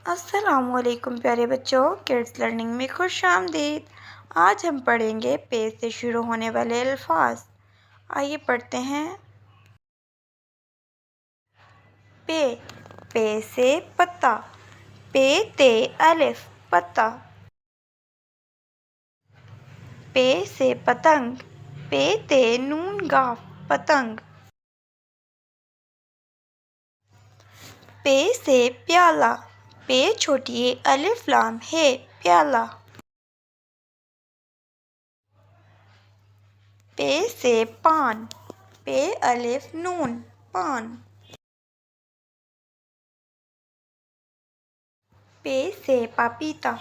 अस्सलामुअलैकुम प्यारे बच्चों, किड्स लर्निंग में खुश आमदीद। आज हम पढ़ेंगे पे से शुरू होने वाले अल्फाज। आइए पढ़ते हैं। पे, पे से पत्ता, पे ते अलिफ पत्ता। पे से पतंग, पे ते नून गाफ पतंग। पे से प्याला, पे छोटी अलिफ लाम है प्याला। पे से पान, पे अलिफ नून पान। पे से पपीता,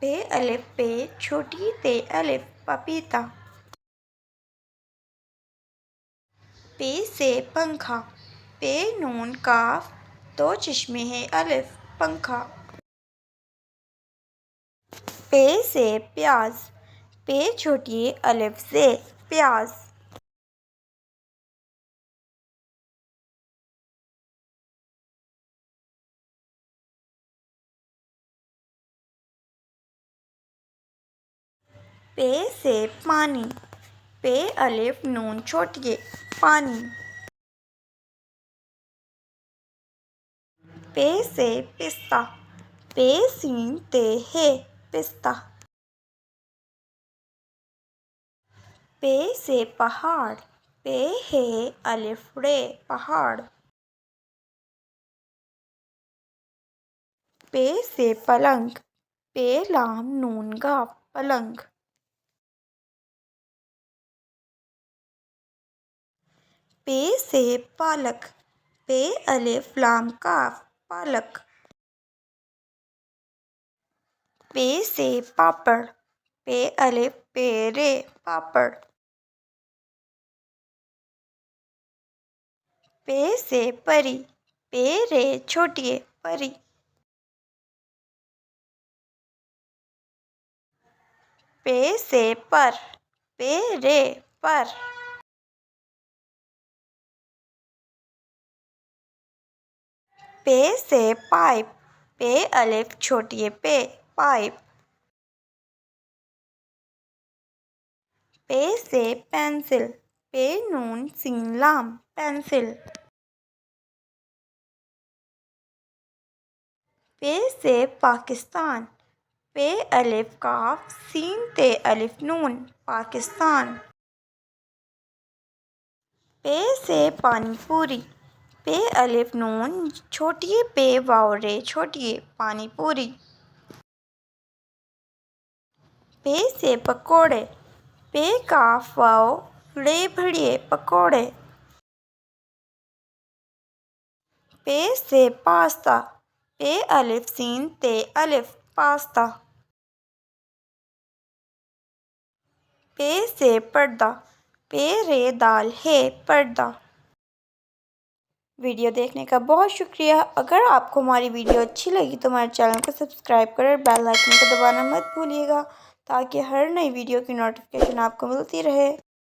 पे अलिफ पे छोटी ते अलिफ पपीता। पे से पंखा, पे नून काफ दो चश्मे है अलिफ पंखा। पे से प्याज, पे छोटी अलिफ से प्याज। पे से पानी, पे अलिफ नून छोटी पानी। पे से पिस्ता, पे सीन ते है पिस्ता। पे से पहाड़, पे है अलिफ रे पहाड़। पे से पलंग, पे लाम नून गाफ पलंग। पे से पालक, पे अलिफ लाम काफ पालक। पे से पापड़, पे अलिफ पे रे पापड़। पे से परी, पे रे छोटी परी। पे से पर, पे रे पर। पे से पाइप, पे अलिफ छोटी पे पाइप। पे से पेंसिल, पे नून सीन लाम पेंसिल। पे से पाकिस्तान, पे अलिफ काफ सीन ते अलिफ नून पाकिस्तान। पे से पानी पूरी, पे अलिफ नून छोटी पे वाव रे छोटी पानी पूरी। पे से पकोड़े, पे काफ वाव रे भड़िए पकोड़े। पे से पास्ता, पे अलिफ सीन ते अलिफ पास्ता। पे से पर्दा, पे रे दाल है पर्दा। वीडियो देखने का बहुत शुक्रिया। अगर आपको हमारी वीडियो अच्छी लगी तो हमारे चैनल को सब्सक्राइब कर बेल आइकन को दबाना मत भूलिएगा, ताकि हर नई वीडियो की नोटिफिकेशन आपको मिलती रहे।